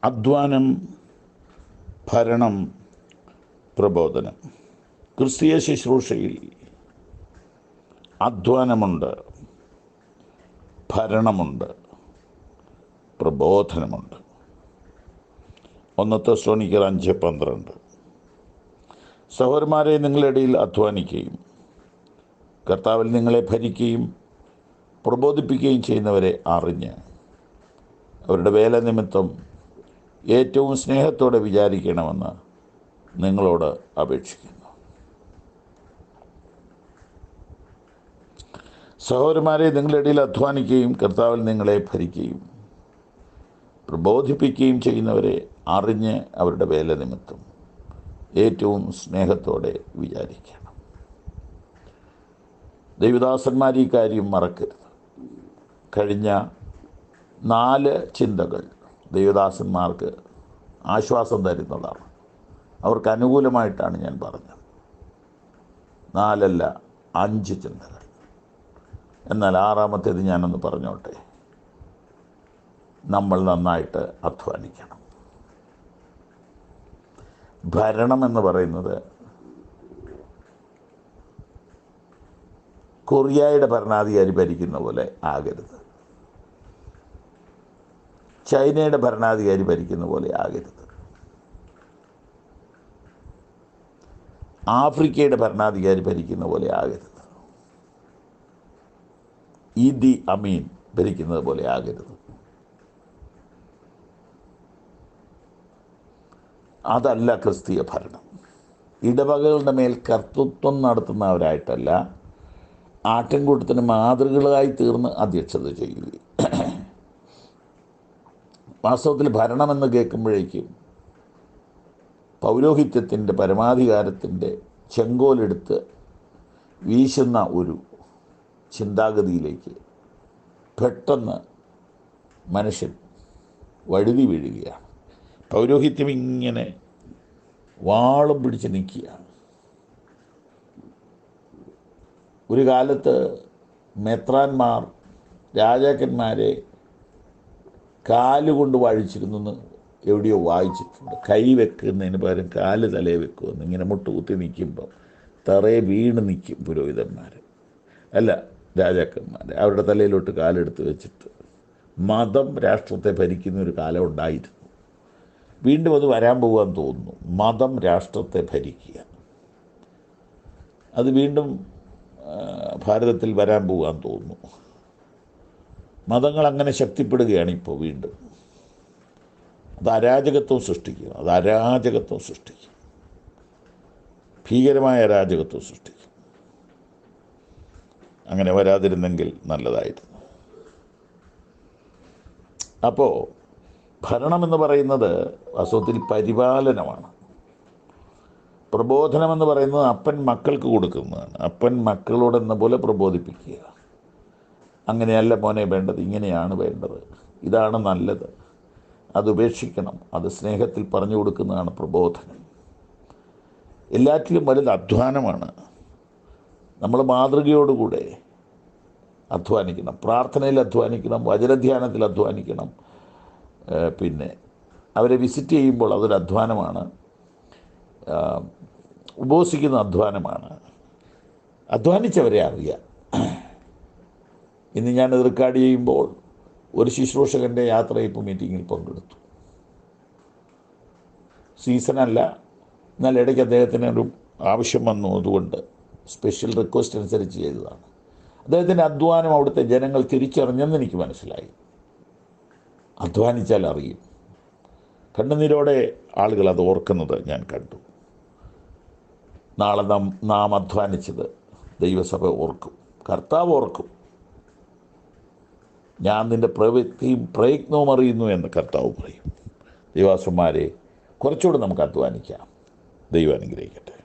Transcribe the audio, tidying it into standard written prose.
അധ്വാനം, ഭരണം, പ്രബോധനം. ക്രിസ്തീയ ശുശ്രൂഷയിൽ അധ്വാനമുണ്ട്, ഭരണമുണ്ട്, പ്രബോധനമുണ്ട്. 1 തെസ്സലോനിക്കർ 5:12. സഹോദരന്മാരെ, നിങ്ങളുടെ ഇടയിൽ അധ്വാനിക്കുകയും കർത്താവിൽ നിങ്ങളെ ഭരിക്കുകയും പ്രബോധിപ്പിക്കുകയും ചെയ്യുന്നവരെ അറിഞ്ഞ് അവരുടെ വേല നിമിത്തം ഏറ്റവും സ്നേഹത്തോടെ വിചാരിക്കണമെന്ന് നിങ്ങളോട് അപേക്ഷിക്കുന്നു. സഹോദരന്മാരെ, നിങ്ങളുടെ ഇടയിൽ അധ്വാനിക്കുകയും കർത്താവിൽ നിങ്ങളെ ഭരിക്കുകയും പ്രബോധിപ്പിക്കുകയും ചെയ്യുന്നവരെ അറിഞ്ഞ് അവരുടെ വേല നിമിത്തം ഏറ്റവും സ്നേഹത്തോടെ വിചാരിക്കണം. ദൈവദാസന്മാർ ഈ കാര്യം മറക്കരുത്. കഴിഞ്ഞ 4 ചിന്തകൾ ദൈവദാസന്മാർക്ക് ആശ്വാസം തരുന്നതാണ്. അവർക്ക് അനുകൂലമായിട്ടാണ് ഞാൻ പറഞ്ഞത്. 4 അല്ല, 5 ചിന്തകൾ. എന്നാൽ 6ാമത്തേത് ഞാനൊന്ന് പറഞ്ഞോട്ടെ. നമ്മൾ നന്നായിട്ട് അധ്വാനിക്കണം. ഭരണം എന്ന് പറയുന്നത് കൊറിയയുടെ ഭരണാധികാരി ഭരിക്കുന്ന പോലെ ആകരുത്. ചൈനയുടെ ഭരണാധികാരി ഭരിക്കുന്ന പോലെ ആകരുത്. ആഫ്രിക്കയുടെ ഭരണാധികാരി ഭരിക്കുന്ന പോലെ ആകരുത്. ഈദി അമീൻ ഭരിക്കുന്നത് പോലെ ആകരുത്. അതല്ല ക്രിസ്തീയ ഭരണം. ഇടവകകളുടെ മേൽ കർത്തൃത്വം നടത്തുന്നവരായിട്ടല്ല, ആട്ടിൻകൂട്ടത്തിന് മാതൃകളായി തീർന്ന് അധ്യക്ഷത ചെയ്യുകയും. വാസ്തവത്തിൽ ഭരണമെന്ന് കേൾക്കുമ്പോഴേക്കും പൗരോഹിത്യത്തിൻ്റെ പരമാധികാരത്തിൻ്റെ ചെങ്കോലെടുത്ത് വീശുന്ന ഒരു ചിന്താഗതിയിലേക്ക് പെട്ടെന്ന് മനുഷ്യൻ വഴുതി വീഴുകയാണ്. പൗരോഹിത്യം ഇങ്ങനെ വാളും പിടിച്ച് നിൽക്കുകയാണ്. ഒരു കാലത്ത് മെത്രാന്മാർ രാജാക്കന്മാരെ കാലുകൊണ്ട് വാഴിച്ചിരുന്നെന്ന് എവിടെയോ വായിച്ചിട്ടുണ്ട്. കൈ വെക്കുന്നതിന് പകരം കാല് തലയെ വെക്കുമെന്ന്. ഇങ്ങനെ മുട്ടുകുത്തി നിൽക്കുമ്പോൾ തറയെ വീണ് നിൽക്കും പുരോഹിതന്മാർ, അല്ല രാജാക്കന്മാർ. അവരുടെ തലയിലോട്ട് കാലെടുത്ത് വെച്ചിട്ട് മതം രാഷ്ട്രത്തെ ഭരിക്കുന്ന ഒരു കാലം ഉണ്ടായിരുന്നു. വീണ്ടും അത് വരാൻ പോകാൻ തോന്നുന്നു. മതം രാഷ്ട്രത്തെ ഭരിക്കുക, അത് വീണ്ടും ഭാരതത്തിൽ വരാൻ പോകാൻ തോന്നുന്നു. മതങ്ങൾ അങ്ങനെ ശക്തിപ്പെടുകയാണ് ഇപ്പോൾ വീണ്ടും. അത് അരാജകത്വം സൃഷ്ടിക്കും. ഭീകരമായ അരാജകത്വം സൃഷ്ടിക്കും. അങ്ങനെ വരാതിരുന്നെങ്കിൽ നല്ലതായിരുന്നു. അപ്പോൾ ഭരണമെന്ന് പറയുന്നത് വാസ്തവത്തിൽ പരിപാലനമാണ്. പ്രബോധനമെന്ന് പറയുന്നത് അപ്പൻ മക്കൾക്ക് കൊടുക്കുന്നതാണ്. അപ്പൻ മക്കളോടെന്ന പോലെ പ്രബോധിപ്പിക്കുക. അങ്ങനെയല്ല മോനെ വേണ്ടത്, ഇങ്ങനെയാണ് വേണ്ടത്, ഇതാണ് നല്ലത്, അത് ഉപേക്ഷിക്കണം, അത് സ്നേഹത്തിൽ പറഞ്ഞു കൊടുക്കുന്നതാണ് പ്രബോധനം. എല്ലാറ്റിലും വലുത് അധ്വാനമാണ്. നമ്മൾ മാതൃകയോടുകൂടെ അധ്വാനിക്കണം. പ്രാർത്ഥനയിൽ അധ്വാനിക്കണം, വചനധ്യാനത്തിൽ അധ്വാനിക്കണം. പിന്നെ അവരെ വിസിറ്റ് ചെയ്യുമ്പോൾ അതൊരു അധ്വാനമാണ്. ഉപവസിക്കുന്ന അധ്വാനമാണ്. അധ്വാനിച്ചവരെ അറിയാം. ഇന്ന് ഞാനത് റെക്കോർഡ് ചെയ്യുമ്പോൾ ഒരു ശുശ്രൂഷകൻ്റെ യാത്രയപ്പ് മീറ്റിങ്ങിൽ പങ്കെടുത്തു. സീസണല്ല, എന്നാൽ ഇടയ്ക്ക് അദ്ദേഹത്തിന് ഒരു ആവശ്യം വന്നു, അതുകൊണ്ട് സ്പെഷ്യൽ റിക്വസ്റ്റ് അനുസരിച്ച് ചെയ്തതാണ്. അദ്ദേഹത്തിൻ്റെ അധ്വാനം അവിടുത്തെ ജനങ്ങൾ തിരിച്ചറിഞ്ഞെന്ന് എനിക്ക് മനസ്സിലായി. അധ്വാനിച്ചാൽ അറിയും. കണ്ണുനീരോടെ ആളുകൾ അത് ഓർക്കുന്നത് ഞാൻ കണ്ടു. നാളെ നാം അധ്വാനിച്ചത് ദൈവസഭ ഓർക്കും, കർത്താവ് ഓർക്കും. ഞാൻ നിൻ്റെ പ്രവൃത്തിയും പ്രയത്നവും അറിയുന്നു എന്ന് കർത്താവ് പറയും. ദൈവദാസന്മാരെ, കുറച്ചുകൂടെ നമുക്ക് അധ്വാനിക്കാം. ദൈവം അനുഗ്രഹിക്കട്ടെ.